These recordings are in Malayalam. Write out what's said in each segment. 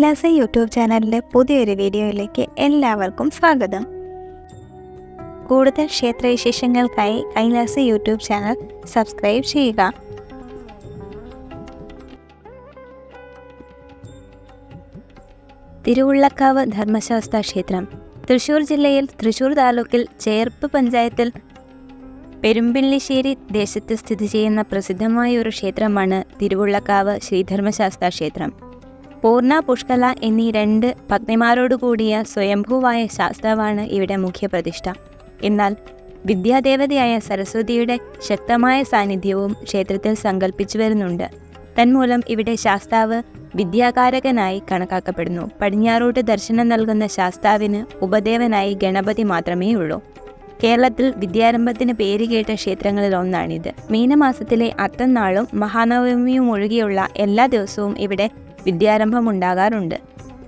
കൈലാസ യൂട്യൂബ് ചാനലിലെ പുതിയൊരു വീഡിയോയിലേക്ക് എല്ലാവർക്കും സ്വാഗതം. കൂടുതൽ ക്ഷേത്രവിശേഷങ്ങൾക്കായി കൈലാസ യൂട്യൂബ് ചാനൽ സബ്സ്ക്രൈബ് ചെയ്യുക. തിരുവുള്ളക്കാവ് ധർമ്മശാസ്താ ക്ഷേത്രം തൃശ്ശൂർ ജില്ലയിൽ തൃശ്ശൂർ താലൂക്കിൽ ചേർപ്പ് പഞ്ചായത്തിൽ പെരുമ്പിള്ളിശ്ശേരി ദേശത്ത് സ്ഥിതി ചെയ്യുന്ന പ്രസിദ്ധമായ ഒരു ക്ഷേത്രമാണ് തിരുവുള്ളക്കാവ് ശ്രീധർമ്മശാസ്താ ക്ഷേത്രം. പൂർണ്ണ, പുഷ്കല എന്നീ രണ്ട് പത്നിമാരോടുകൂടിയ സ്വയംഭൂവായ ശാസ്താവാണ് ഇവിടെ മുഖ്യപ്രതിഷ്ഠ. എന്നാൽ വിദ്യാദേവതയായ സരസ്വതിയുടെ ശക്തമായ സാന്നിധ്യവും ക്ഷേത്രത്തിൽ സങ്കല്പിച്ചു വരുന്നുണ്ട്. തന്മൂലം ഇവിടെ ശാസ്താവ് വിദ്യാകാരകനായി കണക്കാക്കപ്പെടുന്നു. പടിഞ്ഞാറോട്ട് ദർശനം നൽകുന്ന ശാസ്താവിന് ഉപദേവനായി ഗണപതി മാത്രമേ ഉള്ളൂ. കേരളത്തിൽ വിദ്യാരംഭത്തിന് പേരുകേട്ട ക്ഷേത്രങ്ങളിൽ ഒന്നാണിത്. മീനമാസത്തിലെ അത്തന്നാളും മഹാനവമിയും ഒഴികെയുള്ള എല്ലാ ദിവസവും ഇവിടെ വിദ്യാരംഭമുണ്ടാകാറുണ്ട്.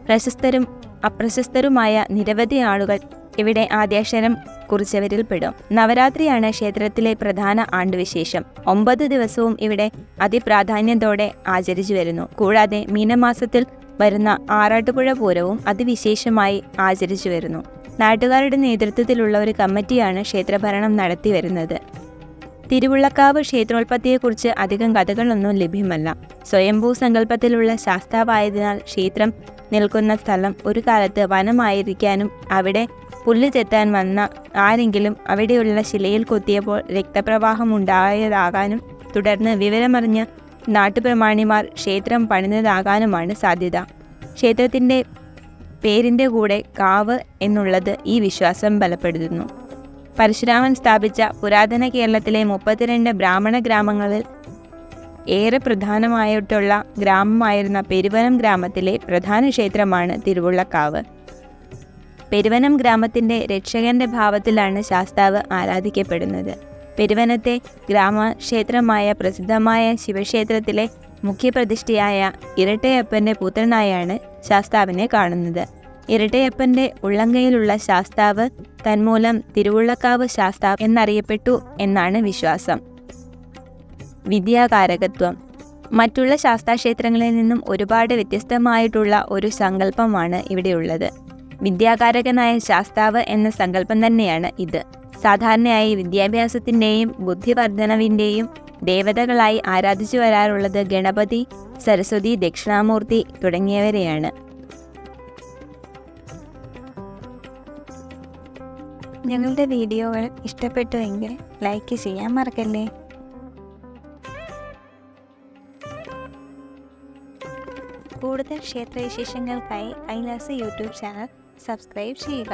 പ്രശസ്തരും അപ്രശസ്തരുമായ നിരവധി ആളുകൾ ഇവിടെ ആദ്യാക്ഷരം കുറിച്ചവരിൽ പെടും. നവരാത്രിയാണ് ക്ഷേത്രത്തിലെ പ്രധാന ആണ്ടുവിശേഷം. 9 ദിവസവും ഇവിടെ അതിപ്രാധാന്യത്തോടെ ആചരിച്ചു വരുന്നു. കൂടാതെ മീനമാസത്തിൽ വരുന്ന ആറാട്ടുപുഴ പൂരവും അതിവിശേഷമായി ആചരിച്ചു വരുന്നു. നാട്ടുകാരുടെ നേതൃത്വത്തിലുള്ള ഒരു കമ്മിറ്റിയാണ് ക്ഷേത്രഭരണം നടത്തി വരുന്നത്. തിരുവുള്ളക്കാവ് ക്ഷേത്രോത്പത്തിയെക്കുറിച്ച് അധികം കഥകളൊന്നും ലഭ്യമല്ല. സ്വയംഭൂ സങ്കല്പത്തിലുള്ള ശാസ്താവായതിനാൽ ക്ഷേത്രം നിൽക്കുന്ന സ്ഥലം ഒരു കാലത്ത് വനമായിരിക്കാനും അവിടെ പുല്ല് ചെത്താൻ വന്ന ആരെങ്കിലും അവിടെയുള്ള ശിലയിൽ കൊത്തിയപ്പോൾ രക്തപ്രവാഹമുണ്ടായതാകാനും തുടർന്ന് വിവരമറിഞ്ഞ നാട്ടുപ്രമാണിമാർ ക്ഷേത്രം പണിതതാകാനുമാണ് സാധ്യത. ക്ഷേത്രത്തിൻ്റെ പേരിൻ്റെ കൂടെ കാവ് എന്നുള്ളത് ഈ വിശ്വാസം ബലപ്പെടുത്തുന്നു. പരശുരാമൻ സ്ഥാപിച്ച പുരാതന കേരളത്തിലെ 32 ബ്രാഹ്മണ ഗ്രാമങ്ങളിൽ ഏറെ പ്രധാനമായിട്ടുള്ള ഗ്രാമമായിരുന്ന പെരുവനം ഗ്രാമത്തിലെ പ്രധാന ക്ഷേത്രമാണ് തിരുവുള്ളക്കാവ്. പെരുവനം ഗ്രാമത്തിൻ്റെ രക്ഷകന്റെ ഭാവത്തിലാണ് ശാസ്താവ് ആരാധിക്കപ്പെടുന്നത്. പെരുവനത്തെ ഗ്രാമക്ഷേത്രമായ പ്രസിദ്ധമായ ശിവക്ഷേത്രത്തിലെ മുഖ്യപ്രതിഷ്ഠയായ ഇരട്ടയപ്പൻ്റെ പുത്രനായാണ് ശാസ്താവിനെ കാണുന്നത്. ഇരട്ടയപ്പൻ്റെ ഉള്ളങ്കയിലുള്ള ശാസ്താവ് തന്മൂലം തിരുവുള്ളക്കാവ് ശാസ്താവ് എന്നറിയപ്പെട്ടു എന്നാണ് വിശ്വാസം. വിദ്യാകാരകത്വം മറ്റുള്ള ശാസ്താക്ഷേത്രങ്ങളിൽ നിന്നും ഒരുപാട് വ്യത്യസ്തമായിട്ടുള്ള ഒരു സങ്കല്പമാണ് ഇവിടെയുള്ളത്. വിദ്യാകാരകനായ ശാസ്താവ് എന്ന സങ്കല്പം തന്നെയാണ് ഇത്. സാധാരണയായി വിദ്യാഭ്യാസത്തിൻ്റെയും ബുദ്ധിവർദ്ധനവിൻ്റെയും ദേവതകളായി ആരാധിച്ചു വരാറുള്ളത് ഗണപതി, സരസ്വതി, ദക്ഷിണാമൂർത്തി തുടങ്ങിയവരെയാണ്. ഞങ്ങളുടെ വീഡിയോകൾ ഇഷ്ടപ്പെട്ടുവെങ്കിൽ ലൈക്ക് ചെയ്യാൻ മറക്കല്ലേ. കൂടുതൽ ക്ഷേത്രവിശേഷങ്ങൾക്കായി കൈലാസ യൂട്യൂബ് ചാനൽ സബ്സ്ക്രൈബ് ചെയ്യുക.